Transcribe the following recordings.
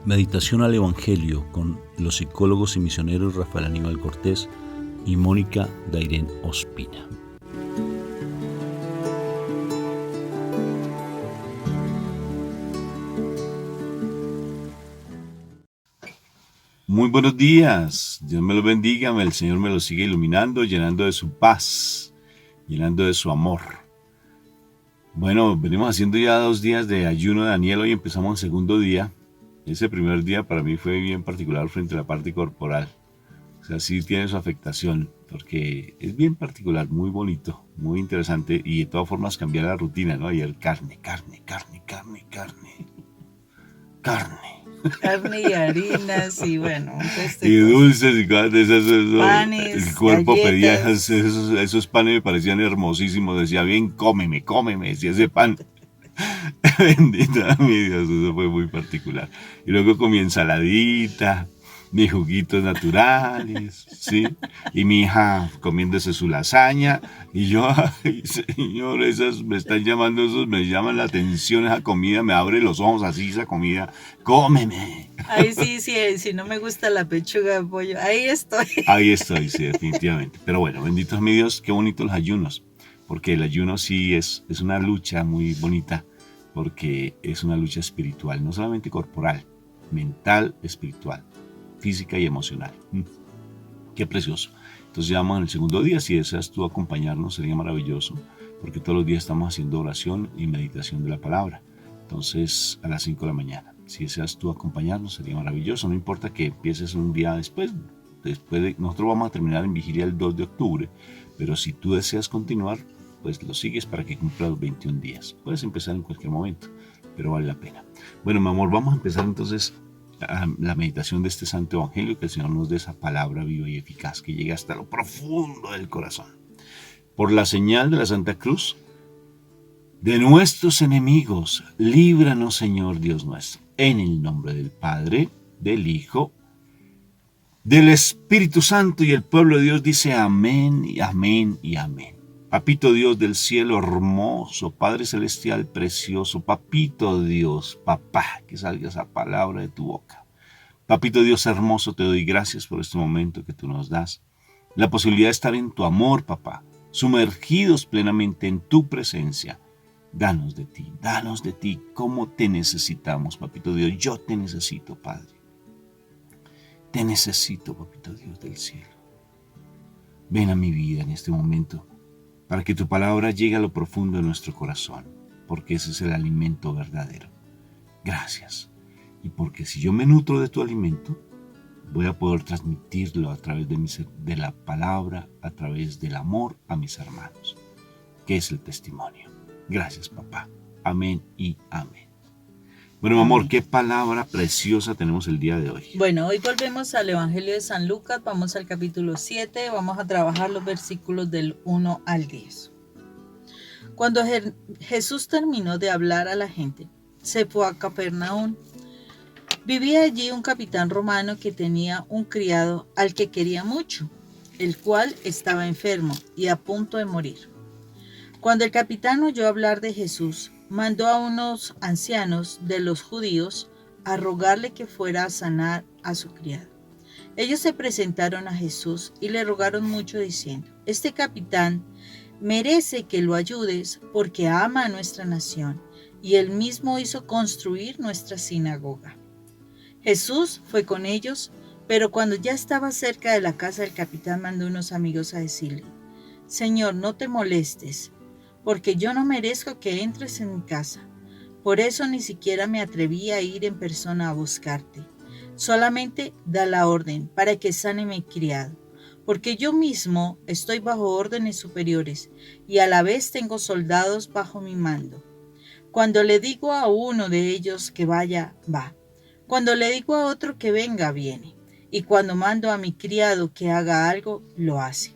Meditación al Evangelio con los psicólogos y misioneros Rafael Aníbal Cortés y Mónica Dairén Ospina. Muy buenos días, Dios me los bendiga, el Señor me los sigue iluminando, llenando de su paz, llenando de su amor. Bueno, venimos haciendo ya 2 días de ayuno de Daniel, hoy empezamos el segundo día. Ese primer día para mí fue bien particular frente a la parte corporal. O sea, sí tiene su afectación, porque es bien particular, muy bonito, muy interesante, y de todas formas cambiar la rutina, ¿no? Y el carne. Carne y harinas y bueno, y dulces y cosas de esas. Panes, el cuerpo galletas. pedía esos panes, me parecían hermosísimos. Decía, bien, cómeme, decía ese pan. Bendita mi Dios, eso fue muy particular. Y luego comí ensaladita, mis juguitos naturales, ¿sí? Y mi hija comiéndose su lasaña. Y yo, ay, Señor, esas me están llamando, esos me llaman la atención, esa comida, me abre los ojos así, esa comida. ¡Cómeme! Ahí sí, si no me gusta la pechuga de pollo, ahí estoy. Ahí estoy, sí, definitivamente. Pero bueno, bendito mi Dios, qué bonitos los ayunos. Porque el ayuno sí es una lucha muy bonita, porque es una lucha espiritual, no solamente corporal, mental, espiritual, física y emocional. Qué precioso. Entonces ya vamos en el segundo día, si deseas tú acompañarnos sería maravilloso, porque todos los días estamos haciendo oración y meditación de la palabra. Entonces a las 5 de la mañana, si deseas tú acompañarnos sería maravilloso, no importa que empieces un día después nosotros vamos a terminar en vigilia el 2 de octubre, pero si tú deseas continuar, pues lo sigues para que cumpla los 21 días. Puedes empezar en cualquier momento, pero vale la pena. Bueno, mi amor, vamos a empezar entonces la meditación de este santo evangelio, que el Señor nos dé esa palabra viva y eficaz que llegue hasta lo profundo del corazón. Por la señal de la Santa Cruz, de nuestros enemigos, líbranos, Señor Dios nuestro, en el nombre del Padre, del Hijo, del Espíritu Santo, y el pueblo de Dios dice amén y amén y amén. Papito Dios del cielo hermoso, Padre celestial precioso, Papito Dios, papá, que salga esa palabra de tu boca. Papito Dios hermoso, te doy gracias por este momento que tú nos das. La posibilidad de estar en tu amor, papá, sumergidos plenamente en tu presencia. Danos de ti, cómo te necesitamos, Papito Dios. Yo te necesito, Padre. Te necesito, Papito Dios del cielo. Ven a mi vida en este momento, para que tu palabra llegue a lo profundo de nuestro corazón, porque ese es el alimento verdadero. Gracias. Y porque si yo me nutro de tu alimento, voy a poder transmitirlo a través de la palabra, a través del amor a mis hermanos, que es el testimonio. Gracias, papá. Amén y amén. Bueno, mi amor, qué palabra preciosa tenemos el día de hoy. Bueno, hoy volvemos al Evangelio de San Lucas, vamos al capítulo 7, vamos a trabajar los versículos del 1 al 10. Cuando Jesús terminó de hablar a la gente, se fue a Capernaum. Vivía allí un capitán romano que tenía un criado al que quería mucho, el cual estaba enfermo y a punto de morir. Cuando el capitán oyó hablar de Jesús, mandó a unos ancianos de los judíos a rogarle que fuera a sanar a su criado. Ellos se presentaron a Jesús y le rogaron mucho diciendo: este capitán merece que lo ayudes porque ama a nuestra nación y él mismo hizo construir nuestra sinagoga. Jesús fue con ellos, pero cuando ya estaba cerca de la casa del capitán mandó unos amigos a decirle: Señor, no te molestes, porque yo no merezco que entres en mi casa. Por eso ni siquiera me atreví a ir en persona a buscarte. Solamente da la orden para que sane mi criado, porque yo mismo estoy bajo órdenes superiores y a la vez tengo soldados bajo mi mando. Cuando le digo a uno de ellos que vaya, va. Cuando le digo a otro que venga, viene. Y cuando mando a mi criado que haga algo, lo hace.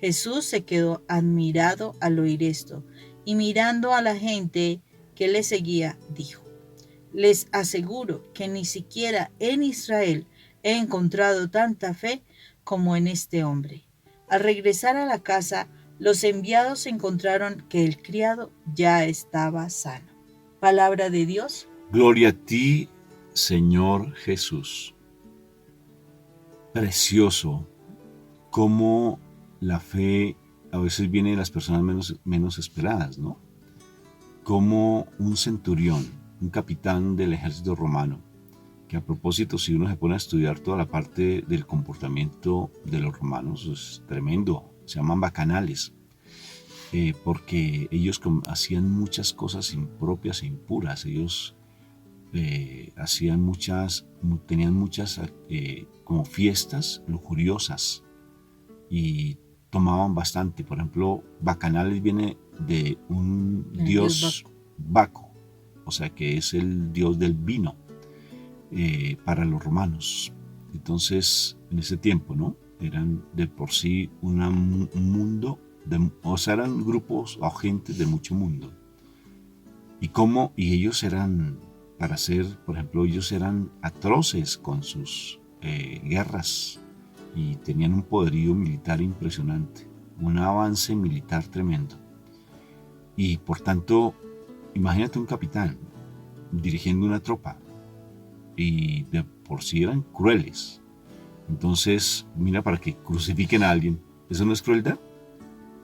Jesús se quedó admirado al oír esto, y mirando a la gente que le seguía, dijo: les aseguro que ni siquiera en Israel he encontrado tanta fe como en este hombre. Al regresar a la casa, los enviados encontraron que el criado ya estaba sano. Palabra de Dios. Gloria a ti, Señor Jesús. Precioso cómo la fe a veces viene de las personas menos esperadas, ¿no? Como un centurión, un capitán del ejército romano, que a propósito, si uno se pone a estudiar toda la parte del comportamiento de los romanos, es tremendo, se llaman bacanales, porque ellos hacían muchas cosas impropias e impuras, ellos tenían muchas como fiestas lujuriosas y tomaban bastante. Por ejemplo, bacanales viene de un dios Baco, o sea que es el dios del vino para los romanos. Entonces, en ese tiempo, ¿no? Eran de por sí un mundo, o sea, eran grupos o gentes de mucho mundo. Y ellos eran, para ser, por ejemplo, ellos eran atroces con sus guerras y tenían un poderío militar impresionante, un avance militar tremendo. Y por tanto, imagínate un capitán dirigiendo una tropa y de por sí eran crueles. Entonces, mira, para que crucifiquen a alguien, ¿eso no es crueldad?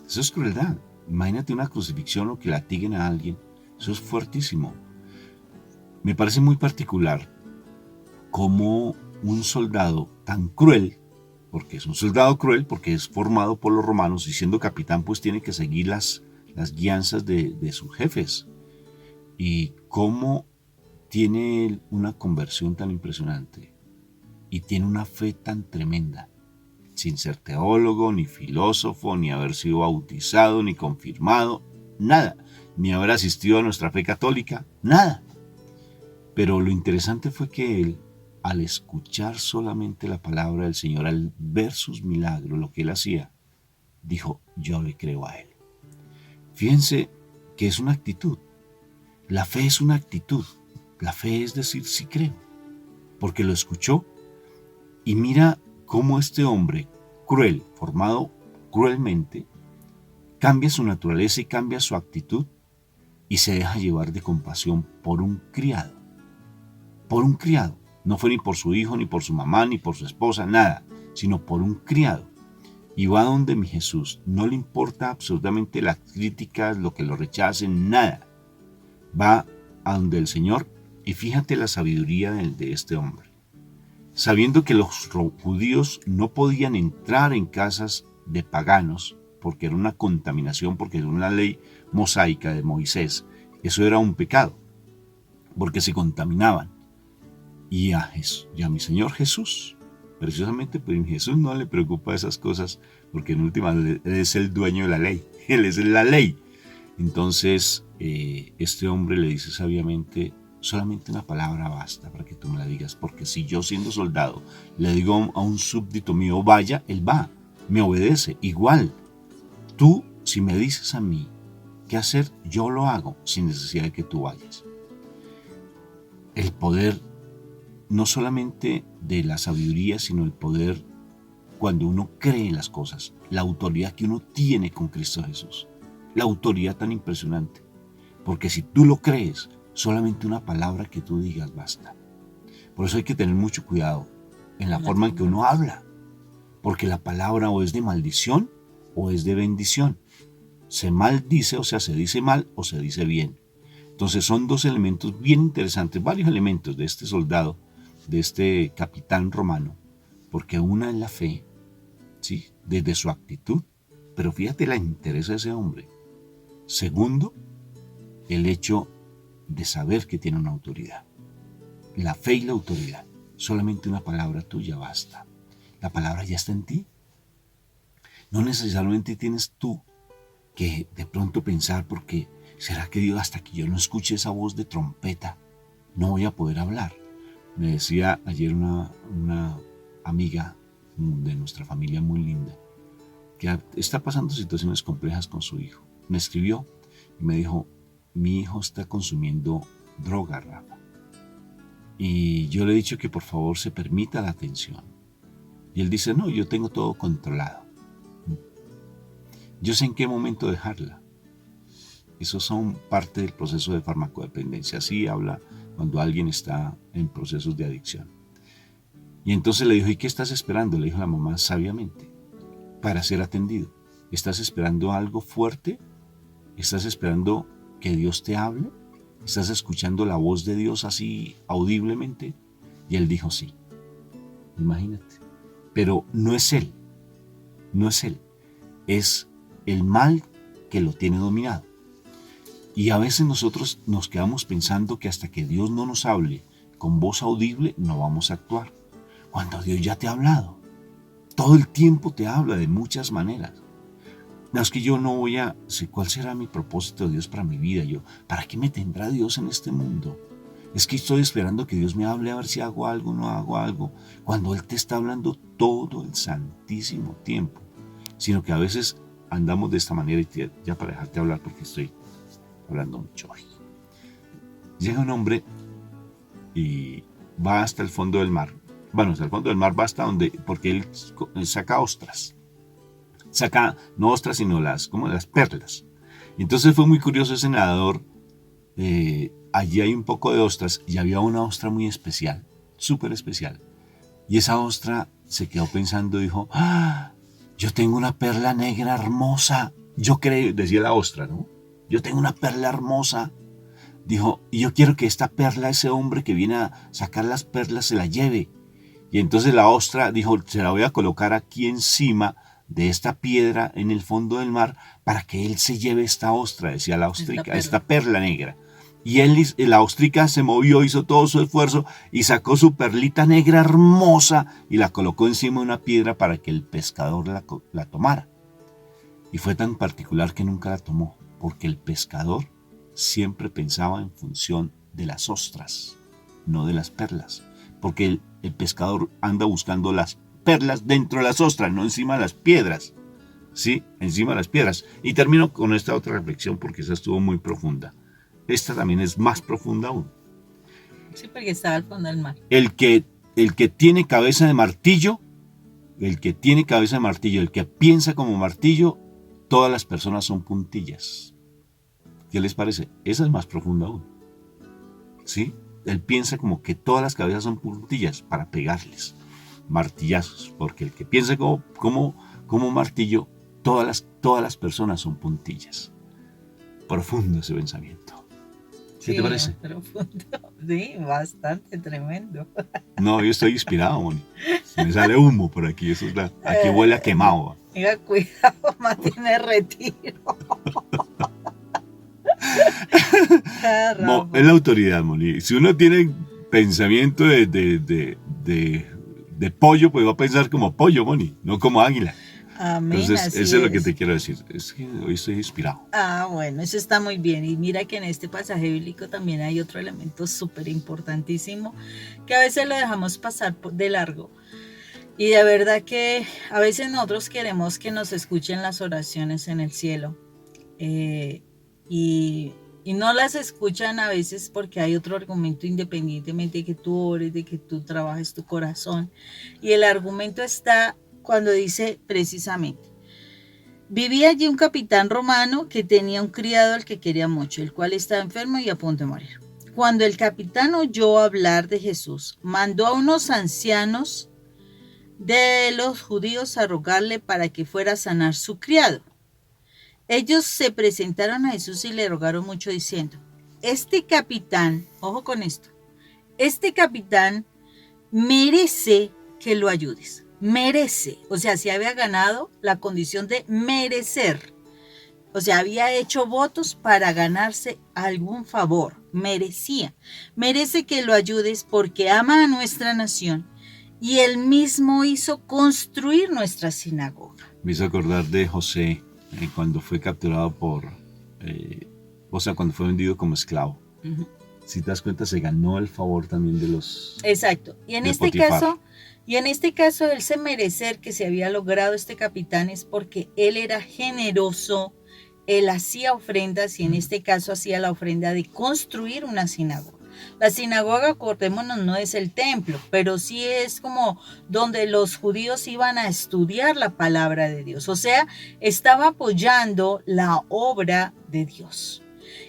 Eso es crueldad. Imagínate una crucifixión o que latiguen a alguien. Eso es fuertísimo. Me parece muy particular cómo un soldado tan cruel, porque es un soldado cruel, porque es formado por los romanos y siendo capitán pues tiene que seguir las guianzas de sus jefes. Y cómo tiene una conversión tan impresionante y tiene una fe tan tremenda, sin ser teólogo, ni filósofo, ni haber sido bautizado, ni confirmado, nada, ni haber asistido a nuestra fe católica, nada. Pero lo interesante fue que él, al escuchar solamente la palabra del Señor, al ver sus milagros, lo que él hacía, dijo, yo le creo a él. Fíjense que es una actitud. La fe es una actitud. La fe es decir, sí creo, porque lo escuchó. Y mira cómo este hombre cruel, formado cruelmente, cambia su naturaleza y cambia su actitud y se deja llevar de compasión por un criado. Por un criado. No fue ni por su hijo, ni por su mamá, ni por su esposa, nada, sino por un criado. Y va donde mi Jesús. No le importa absolutamente las críticas, lo que lo rechacen, nada. Va a donde el Señor y fíjate la sabiduría de este hombre. Sabiendo que los judíos no podían entrar en casas de paganos, porque era una contaminación, porque era una ley mosaica de Moisés. Eso era un pecado, porque se contaminaban. Y a mi Señor Jesús, precisamente, pues a Jesús no le preocupa esas cosas, porque en última Él es el dueño de la ley. Él es la ley. Entonces, este hombre le dice sabiamente, solamente una palabra basta para que tú me la digas, porque si yo siendo soldado le digo a un súbdito mío, vaya, él va, me obedece. Igual, tú, si me dices a mí qué hacer, yo lo hago sin necesidad de que tú vayas. El poder, no solamente de la sabiduría, sino el poder cuando uno cree en las cosas, la autoridad que uno tiene con Cristo Jesús. La autoridad tan impresionante. Porque si tú lo crees, solamente una palabra que tú digas basta. Por eso hay que tener mucho cuidado en la forma en que uno habla. Porque la palabra o es de maldición o es de bendición. Se maldice, o sea, se dice mal o se dice bien. Entonces son dos elementos bien interesantes, varios elementos de este soldado, de este capitán romano. Porque una es la fe, ¿sí? Desde su actitud. Pero fíjate la interés de ese hombre. Segundo, el hecho de saber que tiene una autoridad. La fe y la autoridad. Solamente una palabra tuya basta. La palabra ya está en ti. No necesariamente tienes tú que de pronto pensar, porque ¿será que Dios, hasta que yo no escuche esa voz de trompeta, no voy a poder hablar? Me decía ayer una amiga de nuestra familia muy linda, que está pasando situaciones complejas con su hijo. Me escribió y me dijo, mi hijo está consumiendo droga, Rafa. Y yo le he dicho que por favor se permita la atención. Y él dice, no, yo tengo todo controlado. Yo sé en qué momento dejarla. Esos son parte del proceso de farmacodependencia. Así habla cuando alguien está en procesos de adicción. Y entonces le dijo, ¿y qué estás esperando? Le dijo la mamá sabiamente, para ser atendido. ¿Estás esperando algo fuerte? ¿Estás esperando que Dios te hable? ¿Estás escuchando la voz de Dios así audiblemente? Y él dijo sí. Imagínate. Pero no es él, no es él. Es el mal que lo tiene dominado. Y a veces nosotros nos quedamos pensando que hasta que Dios no nos hable con voz audible, no vamos a actuar. Cuando Dios ya te ha hablado. Todo el tiempo te habla de muchas maneras. No, es que yo no voy a... ¿Cuál será mi propósito de Dios para mi vida? ¿Para qué me tendrá Dios en este mundo? Es que estoy esperando que Dios me hable a ver si hago algo o no hago algo. Cuando Él te está hablando todo el santísimo tiempo. Sino que a veces andamos de esta manera, y ya para dejarte hablar porque estoy hablando mucho hoy. Llega un hombre y va hasta el fondo del mar. Bueno, hasta el fondo del mar va hasta donde, porque él saca ostras. No ostras, sino las perlas. Entonces fue muy curioso ese nadador. Allí hay un poco de ostras y había una ostra muy especial, súper especial. Y esa ostra se quedó pensando, dijo, yo tengo una perla negra hermosa. Yo creo, decía la ostra, ¿no? Yo tengo una perla hermosa. Dijo, y yo quiero que esta perla, ese hombre que viene a sacar las perlas, se la lleve. Y entonces la ostra dijo, se la voy a colocar aquí encima de esta piedra en el fondo del mar para que él se lleve esta ostra, decía la ostrica, esta perla negra. Y la ostrica se movió, hizo todo su esfuerzo y sacó su perlita negra hermosa y la colocó encima de una piedra para que el pescador la tomara. Y fue tan particular que nunca la tomó, porque el pescador siempre pensaba en función de las ostras, no de las perlas. Porque el pescador anda buscando las perlas dentro de las ostras, no encima de las piedras. Sí, encima de las piedras. Y termino con esta otra reflexión porque esa estuvo muy profunda. Esta también es más profunda aún. Sí, porque estaba al fondo del mar. El que tiene cabeza de martillo, el que piensa como martillo, todas las personas son puntillas. ¿Qué les parece? Esa es más profunda aún. ¿Sí? Él piensa como que todas las cabezas son puntillas para pegarles martillazos, porque el que piensa como martillo, todas las personas son puntillas. Profundo ese pensamiento. ¿Qué te parece? Profundo. Sí, bastante tremendo. No, yo estoy inspirado, Moni. Me sale humo por aquí, aquí huele a quemado. Tenga cuidado, mantiene retiro. Es la autoridad, Moni. Si uno tiene pensamiento de pollo, pues va a pensar como pollo, Moni, no como águila. Amén. Entonces, eso es lo que te quiero decir. Es que hoy estoy inspirado. Bueno, eso está muy bien. Y mira que en este pasaje bíblico también hay otro elemento súper importantísimo que a veces lo dejamos pasar de largo. Y de verdad que a veces nosotros queremos que nos escuchen las oraciones en el cielo. Y no las escuchan a veces porque hay otro argumento, independientemente de que tú ores, de que tú trabajes tu corazón. Y el argumento está cuando dice precisamente: vivía allí un capitán romano que tenía un criado al que quería mucho, el cual estaba enfermo y a punto de morir. Cuando el capitán oyó hablar de Jesús, mandó a unos ancianos de los judíos a rogarle para que fuera a sanar su criado. Ellos se presentaron a Jesús y le rogaron mucho diciendo: este capitán, ojo con esto, este capitán merece que lo ayudes. Merece, o sea, se había ganado la condición de merecer. O sea, había hecho votos para ganarse algún favor. Merece que lo ayudes porque ama a nuestra nación y él mismo hizo construir nuestra sinagoga. Me hizo acordar de José cuando fue capturado cuando fue vendido como esclavo. Uh-huh. Si te das cuenta, se ganó el favor también de los... Exacto. Y en este caso, ese merecer que se había logrado este capitán es porque él era generoso, él hacía ofrendas y en este caso hacía la ofrenda de construir una sinagoga. La sinagoga, acordémonos, no es el templo, pero sí es como donde los judíos iban a estudiar la palabra de Dios. O sea, estaba apoyando la obra de Dios.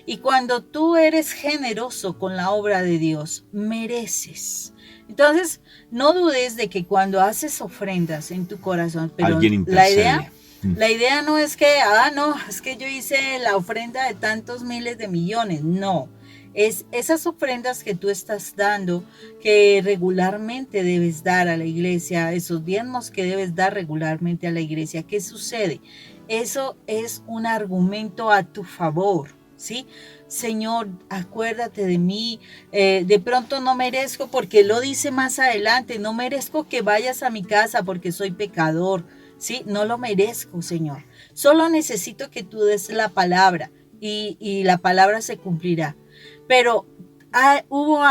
Y cuando tú eres generoso con la obra de Dios, mereces. Entonces, no dudes de que cuando haces ofrendas en tu corazón, pero Alguien intercede. la idea no es que, no, es que yo hice la ofrenda de tantos miles de millones. No, es esas ofrendas que tú estás dando, que regularmente debes dar a la iglesia, esos diezmos que debes dar regularmente a la iglesia. ¿Qué sucede? Eso es un argumento a tu favor, ¿sí? Señor, acuérdate de mí, de pronto no merezco, porque lo dice más adelante, no merezco que vayas a mi casa porque soy pecador, ¿sí? No lo merezco, Señor. Solo necesito que tú des la palabra y la palabra se cumplirá. Pero hubo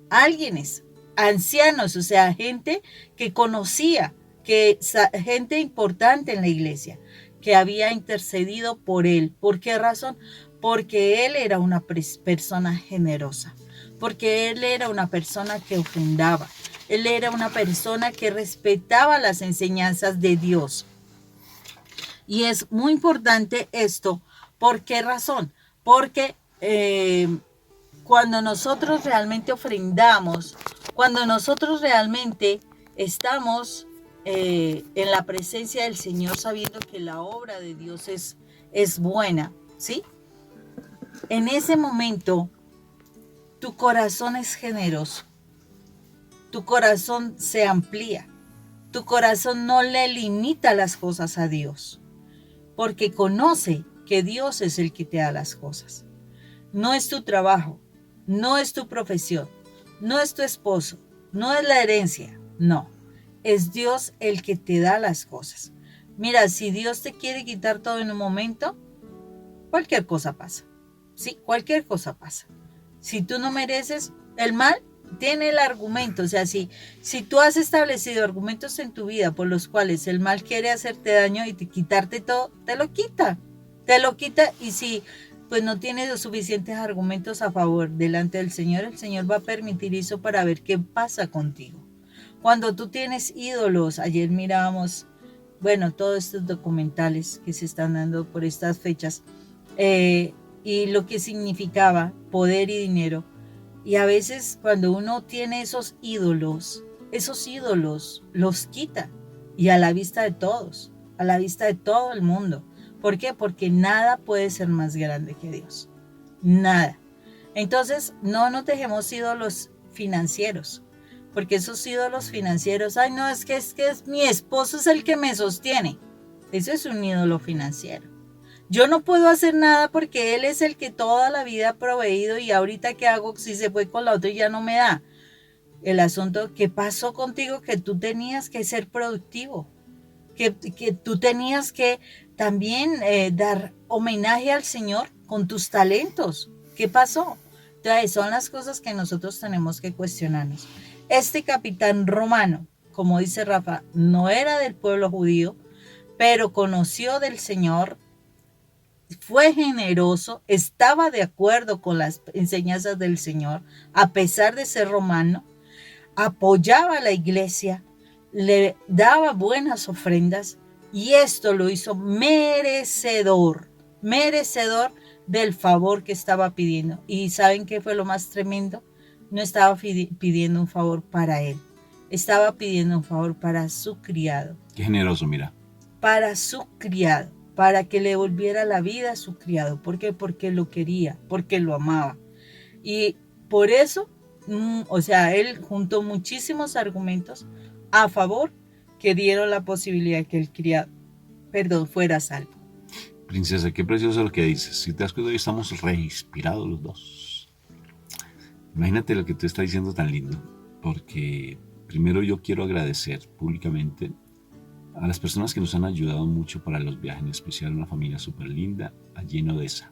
alguienes, ancianos, o sea, gente que conocía, gente importante en la iglesia, que había intercedido por él. ¿Por qué razón? Porque él era una persona generosa, porque él era una persona que ofrendaba, él era una persona que respetaba las enseñanzas de Dios. Y es muy importante esto. ¿Por qué razón? Porque cuando nosotros realmente ofrendamos, cuando nosotros realmente estamos en la presencia del Señor, sabiendo que la obra de Dios es buena, ¿sí? En ese momento, tu corazón es generoso, tu corazón se amplía, tu corazón no le limita las cosas a Dios, porque conoce que Dios es el que te da las cosas. No es tu trabajo, no es tu profesión, no es tu esposo, no es la herencia, no. Es Dios el que te da las cosas. Mira, si Dios te quiere quitar todo en un momento, cualquier cosa pasa. Sí, cualquier cosa pasa. Si tú no mereces, el mal tiene el argumento. O sea, si tú has establecido argumentos en tu vida por los cuales el mal quiere hacerte daño y quitarte todo, te lo quita. Te lo quita, y si pues no tienes los suficientes argumentos a favor delante del Señor, el Señor va a permitir eso para ver qué pasa contigo. Cuando tú tienes ídolos, ayer mirábamos, bueno, todos estos documentales que se están dando por estas fechas, y lo que significaba poder y dinero. Y a veces cuando uno tiene esos ídolos los quita, y a la vista de todos, a la vista de todo el mundo. ¿Por qué? Porque nada puede ser más grande que Dios. Nada. Entonces, no nos dejemos ídolos financieros, porque esos ídolos financieros, no, es que mi esposo es el que me sostiene. Eso es un ídolo financiero. Yo no puedo hacer nada porque él es el que toda la vida ha proveído, y ahorita ¿qué hago si se fue con la otra y ya no me da? El asunto, ¿qué pasó contigo? Que tú tenías que ser productivo, que tú tenías que también dar homenaje al Señor con tus talentos. ¿Qué pasó? Entonces, son las cosas que nosotros tenemos que cuestionarnos. Este capitán romano, como dice Rafa, no era del pueblo judío, pero conoció del Señor, fue generoso, estaba de acuerdo con las enseñanzas del Señor, a pesar de ser romano, apoyaba a la iglesia, le daba buenas ofrendas, y esto lo hizo merecedor del favor que estaba pidiendo. ¿Y saben qué fue lo más tremendo? No estaba pidiendo un favor para él, estaba pidiendo un favor para su criado. Qué generoso, mira. Para su criado, para que le volviera la vida a su criado. ¿Por qué? Porque lo quería, porque lo amaba. Y por eso, o sea, él juntó muchísimos argumentos a favor que dieron la posibilidad que el criado, fuera salvo. Princesa, qué precioso lo que dices. Si te das cuenta, hoy estamos reinspirados los dos. Imagínate lo que tú estás diciendo tan lindo, porque primero yo quiero agradecer públicamente a las personas que nos han ayudado mucho para los viajes, en especial una familia súper linda allí en Odessa.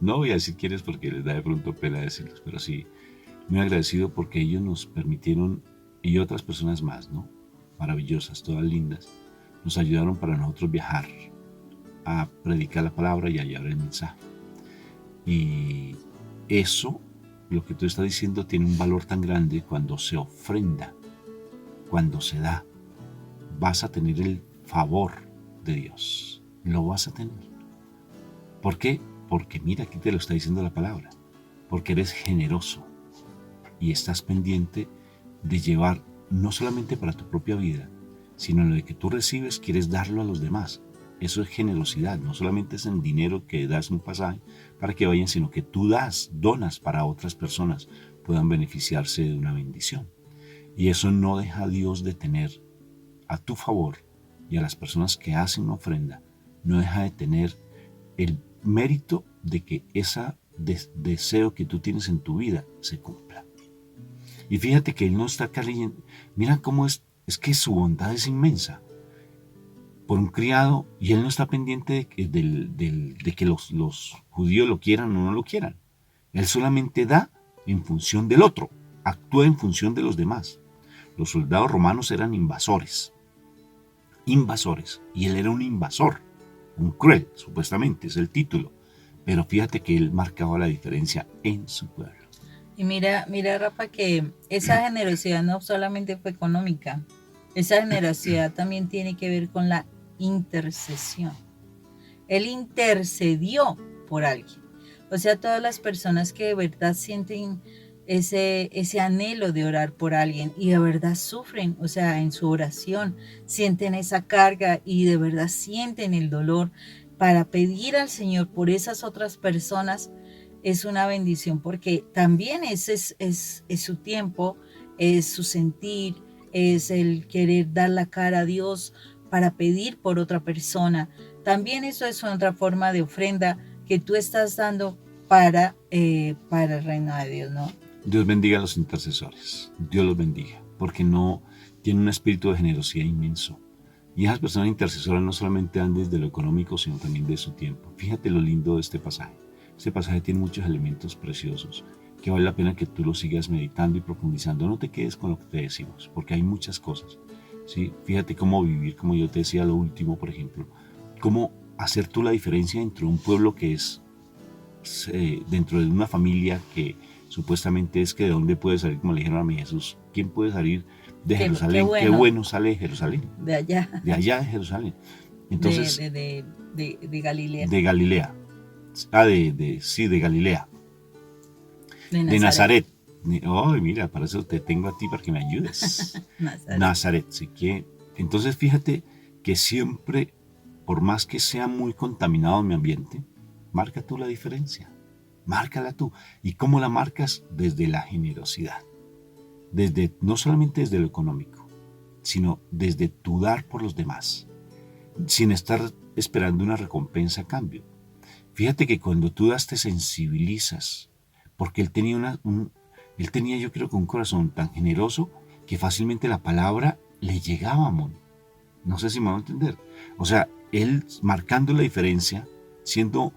No voy a decir quiénes porque les da de pronto pena decirlos, pero sí, muy agradecido porque ellos nos permitieron, y otras personas más, ¿no? Maravillosas, todas lindas, nos ayudaron para nosotros viajar, a predicar la palabra y a llevar el mensaje. Y eso, lo que tú estás diciendo, tiene un valor tan grande cuando se ofrenda, cuando se da. Vas a tener el favor de Dios, lo vas a tener. ¿Por qué? porque mira, aquí te lo está diciendo la palabra, porque eres generoso y estás pendiente de llevar no solamente para tu propia vida, sino en lo de que tú recibes, quieres darlo a los demás. Eso es generosidad, no solamente es en dinero que das un pasaje para que vayan, sino que tú donas para otras personas puedan beneficiarse de una bendición. Y eso no deja a Dios de tener a tu favor, y a las personas que hacen una ofrenda, no deja de tener el mérito de que ese deseo que tú tienes en tu vida se cumpla. Y fíjate que Él no está cayendo. Mira cómo es que su bondad es inmensa por un criado, y Él no está pendiente de que los judíos lo quieran o no lo quieran. Él solamente da en función del otro, actúa en función de los demás. Los soldados romanos eran invasores, y Él era un invasor, un cruel, supuestamente, es el título. Pero fíjate que Él marcaba la diferencia en su pueblo. Y mira, Rafa, que esa generosidad no solamente fue económica, esa generosidad también tiene que ver con la intercesión. Él intercedió por alguien. O sea, todas las personas que de verdad sienten ese anhelo de orar por alguien y de verdad sufren, o sea, en su oración sienten esa carga y de verdad sienten el dolor para pedir al Señor por esas otras personas, es una bendición, porque también es su tiempo, es su sentir, es el querer dar la cara a Dios para pedir por otra persona. También eso es otra forma de ofrenda que tú estás dando para el reino de Dios, ¿no? Dios bendiga a los intercesores, Dios los bendiga, porque no tienen un espíritu de generosidad inmenso. Y esas personas intercesoras no solamente dan desde lo económico, sino también de su tiempo. Fíjate lo lindo de este pasaje. Este pasaje tiene muchos elementos preciosos que vale la pena que tú los sigas meditando y profundizando. No te quedes con lo que te decimos, porque hay muchas cosas, ¿sí? Fíjate cómo vivir, como yo te decía lo último, por ejemplo, cómo hacer tú la diferencia dentro de un pueblo que es, dentro de una familia que supuestamente es que de dónde puede salir, como le dijeron a mi Jesús, ¿quién puede salir de Jerusalén? Qué bueno sale de Jerusalén. De allá. De allá de Jerusalén. Entonces, de Galilea. De Galilea. De Galilea. De Nazaret. Oh, mira, para eso te tengo a ti, para que me ayudes. Nazaret. Sí que, entonces fíjate que siempre, por más que sea muy contaminado mi ambiente, marca tú la diferencia. Márcala tú. ¿Y cómo la marcas? Desde la generosidad. No solamente desde lo económico, sino desde tu dar por los demás, sin estar esperando una recompensa a cambio. Fíjate que cuando tú das te sensibilizas, porque él tenía yo creo que un corazón tan generoso que fácilmente la palabra le llegaba, amor. No sé si me van a entender. O sea, él marcando la diferencia, siendo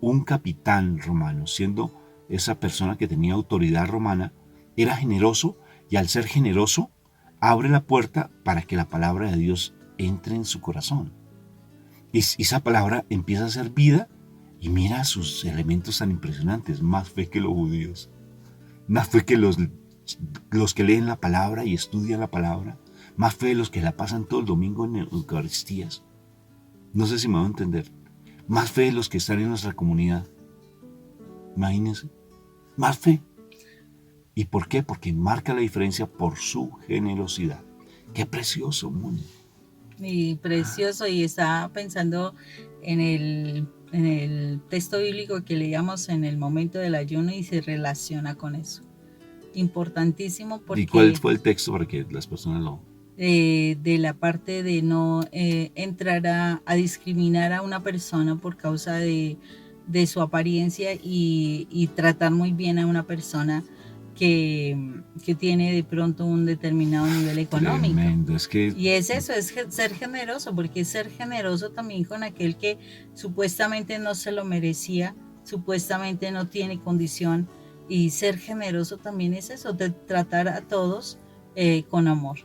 un capitán romano, siendo esa persona que tenía autoridad romana, era generoso, y al ser generoso abre la puerta para que la palabra de Dios entre en su corazón. Y esa palabra empieza a ser vida, y mira sus elementos tan impresionantes: más fe que los judíos, más fe que los que leen la palabra y estudian la palabra, más fe de los que la pasan todo el domingo en Eucaristías. No sé si me van a entender. Más fe de los que están en nuestra comunidad. Imagínense, más fe. ¿Y por qué? Porque marca la diferencia por su generosidad. ¡Qué precioso, Moni! Y precioso, y estaba pensando en el texto bíblico que leíamos en el momento del ayuno y se relaciona con eso. Importantísimo porque... ¿Y cuál fue el texto para que las personas lo... de la parte de no entrar a discriminar a una persona por causa de su apariencia y tratar muy bien a una persona que tiene de pronto un determinado nivel económico. Tremendo, y es eso, es ser generoso, porque es ser generoso también con aquel que supuestamente no se lo merecía, supuestamente no tiene condición, y ser generoso también es eso, de tratar a todos con amor.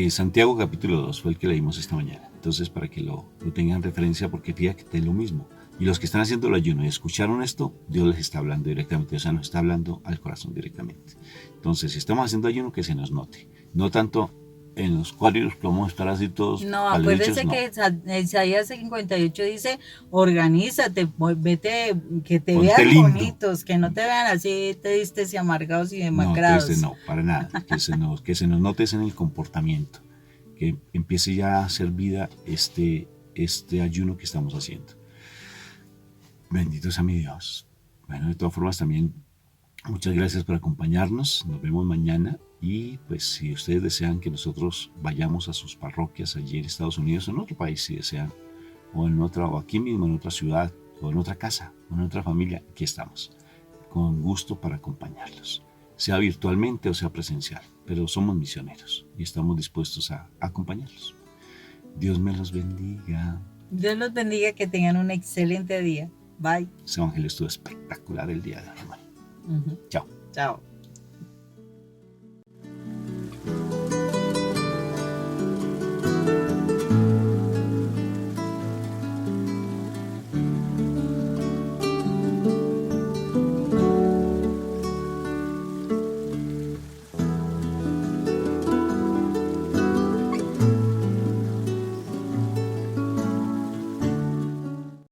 Santiago capítulo 2 fue el que leímos esta mañana. Entonces, para que lo tengan referencia, porque fíjate que es lo mismo. Y los que están haciendo el ayuno y escucharon esto, Dios les está hablando directamente, o sea, nos está hablando al corazón directamente. Entonces, si estamos haciendo ayuno, que se nos note. No tanto en los cuales vamos a estar así todos No, paledichos, acuérdese no. que Isaías 58 dice, organízate, vete, que te Ponte vean lindo. bonitos, que no te vean así tristes y amargados y No, demacrados. entonces no, para nada. Que se nos note en el comportamiento, que empiece ya a hacer vida este ayuno que estamos haciendo. Bendito sea mi Dios. Bueno, de todas formas también muchas gracias por acompañarnos. Nos vemos mañana. Y pues si ustedes desean que nosotros vayamos a sus parroquias allí en Estados Unidos o en otro país, si desean, o en otra, o aquí mismo en otra ciudad, o en otra casa, o en otra familia, aquí estamos, con gusto para acompañarlos, sea virtualmente o sea presencial, pero somos misioneros y estamos dispuestos a acompañarlos. Dios me los bendiga. Dios los bendiga, que tengan un excelente día. Bye. Ese evangelio estuvo espectacular el día de hoy, hermano. Chao. Chao.